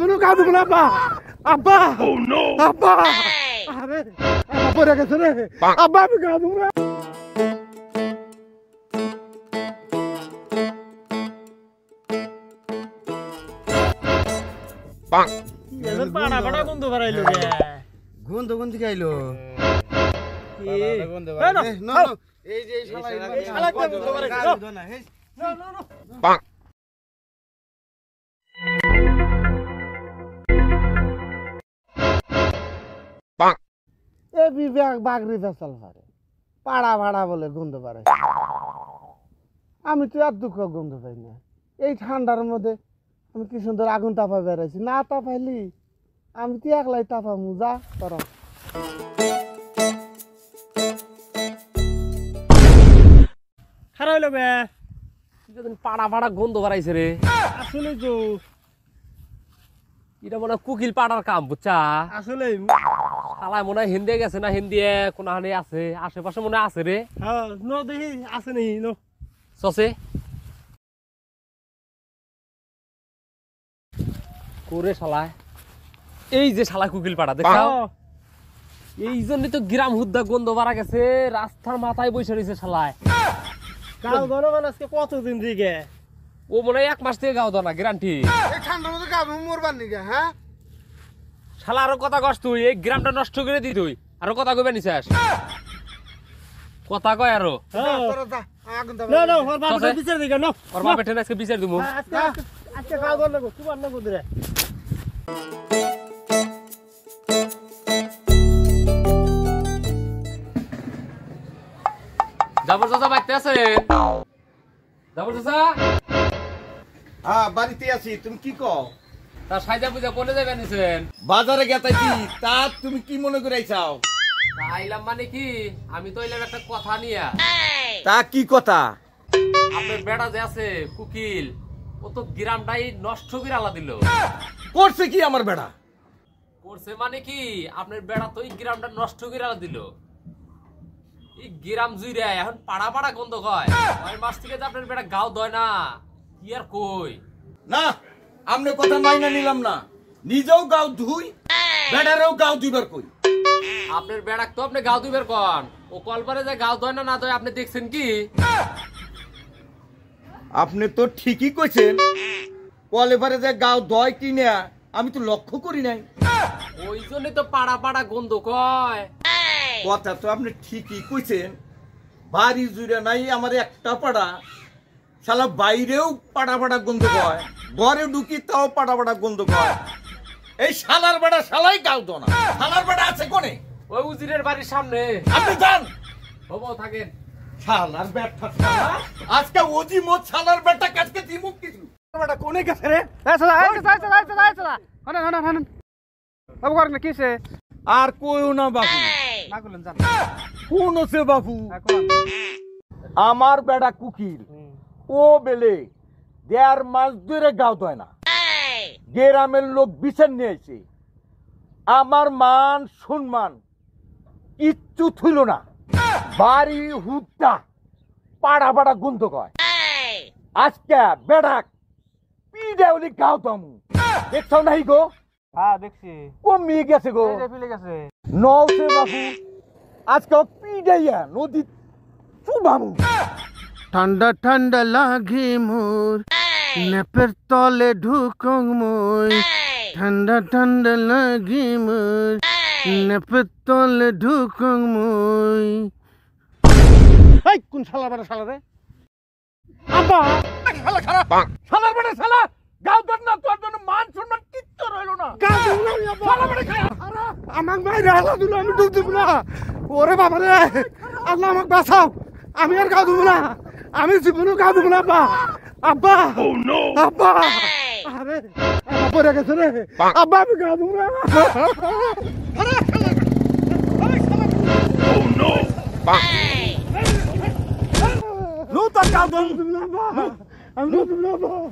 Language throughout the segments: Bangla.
জীবনে গাও দেবো না আব্বা। আব্বা আব্বা আরে পড়ে গেছে রে আব্বা, আমি গাও দেবো না। গন্ধ বাড়াইলো গন্ধ গন্ধ কি আইলো? এই যে বাগরি ফেসাল পারে পাড়া ভাড়া বলে গন্ধ পারে। আমি তো আর দুঃখ গন্ধ পাই না। এই ঠান্ডার মধ্যে আমি কি সুন্দর আগুন তাপা বেড়াইছি, না তাপাইলি আমি তো একলাই তাপামু। যা তোরা খারাপ হইলো বে, পাড়া পাড়া গন্ধ বাড়াইছে রে। আসলে তো এটা মনে হয় কুকিল পাড়ার কাম, বুঝছা? আসলে শালায় মনে হয় হিন্দি গেছে না, হিন্দি কোনখানে আছে আশেপাশে মনে হয় আছে রে। হ্যাঁ ন দেখি আছে নাকি ন সসে করে শালায়, এই যে শালা কুকিল পাড়া দেখছো, এই জন্য তো গ্রাম হুদ্দা গন্ধ বাড়া গেছে। রাস্তার মাথায় বসে রয়েছে শালায়। গাও জনগণ আজকে কতদিন থেকে ও মনে হয় 1 মাস থেকে গাও দাও না গ্যারান্টি। ঠান্ডার মধ্যে গাও মরবার নিকে। হ্যাঁ শালা আরো কথা কস তুই, এই গ্রামটা নষ্ট করে দি তুই। আরো কথা কইবে নিছিস, কথা কয় আরো। না না ওর বাবা বিচার দিকে ন, ওর বাবা বেটে আজকে বিচার দিমু। আজকে গাও দল লাগো তোমার না গুদরে। জাবর চাচা বাইতে আছে? জাবর চাচা হ্যাঁ বাড়িতে আছি। তুমি কি কও? তা সাইজা পূজা কোনে যাবেন নিছেন? বাজারে গেতাইছি। তা তুমি কি মনে করে আইছাও? তা আইলাম মানে কি, আমি তো আইলাম একটা কথা নিয়া। তা কি কথা? আপনার বেড়া যে আছে কুকিল, ও তো গ্রামটাই নষ্ট করে আলা দিল। করছে কি আমার বেড়া? করছে মানে কি, আপনার বেড়া তো এই গ্রামটা নষ্ট করে আলা দিল। এই গ্রাম জুইরে এখন পাড়া পাড়া গন্ধ কয়। 6 মাস থেকে যে আপনার বেড়া গাও দয় না, কি আর কই। না আমনে কথা মাইনা নিলাম না। নিজেও গাও ধুই, বেড়ারেও গাও ধুইবার কই। আপনার বেড়াক তো আপনি গাও দিবের কন, ও কলপারে যে গাও দয় না না দয় আপনি দেখছেন কি? আপনি তো ঠিকই কইছেন, কলেবারে যে গাও দয় কিনে আমি তো লক্ষ্য করি নাই। ওই জন্যই তো পাড়া পাড়া গন্ধ কয়। কথা তো আপনি ঠিকই কইছেন। বাড়ি জুড়ে নাই আমার একটা পাড়া, শালা বাইরেও পাড়া পাড়া গন্ধ কয়, ঘরে ঢুকি তাও পাড়া পাড়া গন্ধ কয়। এই শালার বেড়া শালাই গাও দো না। শালার বেড়া আছে কোনে? ওই উজিরের বাড়ির সামনে। আপনি যান। হবো থাকেন। শালার বেটা শালা আজকে ওজি মোট শালার বেটা কাজকে দিমুক কিছু। বেটা কোনে গেছে রে? বাবু করেন কিসে? আর কইও না বাবু। না করলেন জান কোন আছে বাবু? আমার বেড়া কুকিল, ও বেলে 1.5 মাস ধরে গাও দয় না। গ্রামের লোক বিচার নিয়ে আইছে, আমার মান সম্মান কিচ্ছু থইল না। বাড়ি হুদ্দা পাড়া পাড়া গন্ধ কয়। আজকে বেড়া পিডা ওলি গাও দামু। দেখছো নাই গো? হ্যাঁ দেখছি কমে গেছে গো। ফিলে গেছে নওছে বাবু, আজকে পিডাইয়া নদী চুবামু। ঠান্ডা ঠান্ডা লাগে মোর, নেপের তলে ঢুকং মই। ঠান্ডা ঠান্ডা লাগে মোর, নেপের তলে ঢুকং মই। এই কোন শালা বেটা শালা রে? আব্বা শালা খারাপ শালার বেটা শালা গাও দর না, তোর জন্য মান সম্মান কিচ্ছু রইলো না। শালা বেটা খারাপ। আমাক বাইরে আলা দিল, আমি ডুব দিব না। ওরে বাবা রে, আল্লাহ আমাকে বাঁচাও, আমি আর গাও দেবো না। আমি জীবনে গাও দেবো না আব্বা। আব্বা আব্বা আরে পড়ে গেছে রে আব্বা, আমি গাও দেবো না।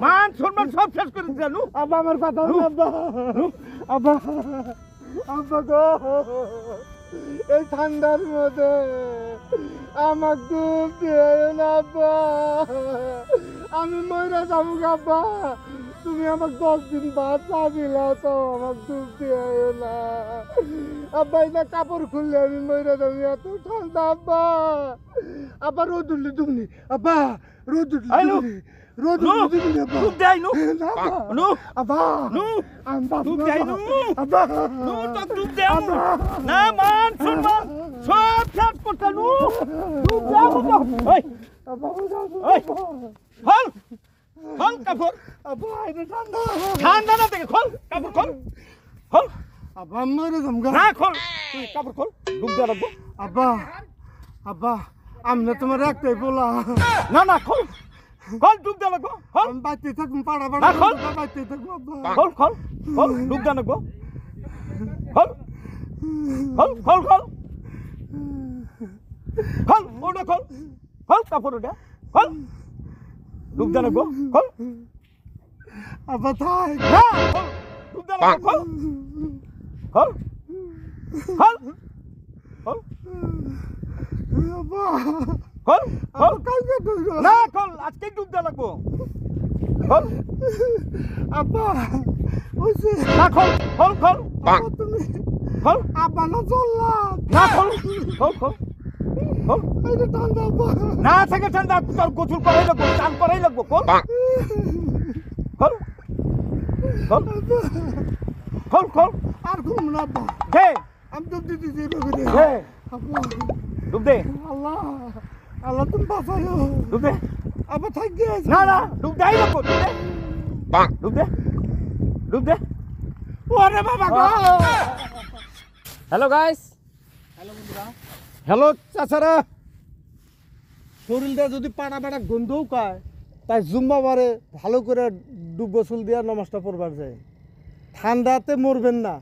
মান সম্মান সব শেষ করে দিল। আব্বা আমার কথা আব্বা আব্বা আব্বা গো, এই ঠান্ডার মধ্যে আমার দুধ দিয়ে না আব্বা, আমি মরে যাবো আব্বা। তুমি আমাকে 10 দিন বাদ চা দিলাও তো আমাকে দুধ দিও না আব্বা এটা কাপড় খুললে আমি মরে যাবি এত ঠান্ডা আব্বা আব্বা রোদ উঠলি তুমি আব্বা রোদ উঠলি রোদ উঠলি আব্বা দুধ দেয় নু নু আব্বা নু আব্বা দুধ দেয় নু আব্বা নু তো দুধ দেয় না মান শুন মান সব ফ্যাট করতে নু দুধ দেয় তো এই আব্বা এই খোল খোল কাপড় আব্বা এটা ঠান্ডা ঠান্ডা না দেখে খোল কাপড় খোল খোল আব্বা মরে যাবো না খোল তুই কাপড় খোল দুধ দেয় রাখবো আব্বা আব্বা আমি তোমার একটাই বলা না না খোল খোল দুধ দেয় রাখবো খোল আমি বাচ্চা থাকুন পাড়া না, পাড়া খোল। বাচ্চা থাকবো আব্বা খোল খোল খোল দুধ দেয় রাখবো খোল খোল খোল খোল খোল ওটা খোল খোল কাপড় ওটা খোল দুধ দেয় রাখবো খোল আব্বা থাক না খোল দুধ দেয় রাখবো খোল খোল খোল খোল আব্বা খোল খোল কালকে ধরো না খোল আজকেই দুধ দেওয়া লাগবো খোল আব্বা ওইসে না খোল খোল খোল আব্বা তুমি খোল আব্বা না চললা না খোল খোল খোল খোল এটা ঠান্ডা আব্বা না থেকে ঠান্ডা তোর গোসল করাই লাগবো চান করাই লাগবো খোল খোল খোল খোল খোল আর ঘুম না আব্বা দে আমি তো দিতেছি এভাবে দে আব্বা ডুব দে আল্লাহ আল্লাহ তুমি বাঁচাইও ডুব দে আব্বা থাক গিয়েছে না না ডুব দেই লাগবো ডুব দে ডুব দে ওরে বাবা গো হ্যালো গাইস হ্যালো চাচারা শরীরটা যদি পাড়া পাড়া গন্ধও পায় তাই জুম্বাবারে ভালো করে ডুব গোসল দিয়ে নমাজটা পড়বার যায় ঠান্ডাতে মরবেন না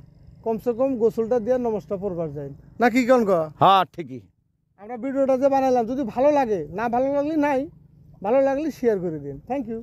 কমসে কম গোসলটা দিয়ে নমাজটা পড়বার যায় নাকি কেন গো হ্যাঁ ঠিকই আমরা ভিডিওটা যে বানাইলাম যদি ভালো লাগে না ভালো লাগলে নাই ভালো লাগলে শেয়ার করে দিন থ্যাংক ইউ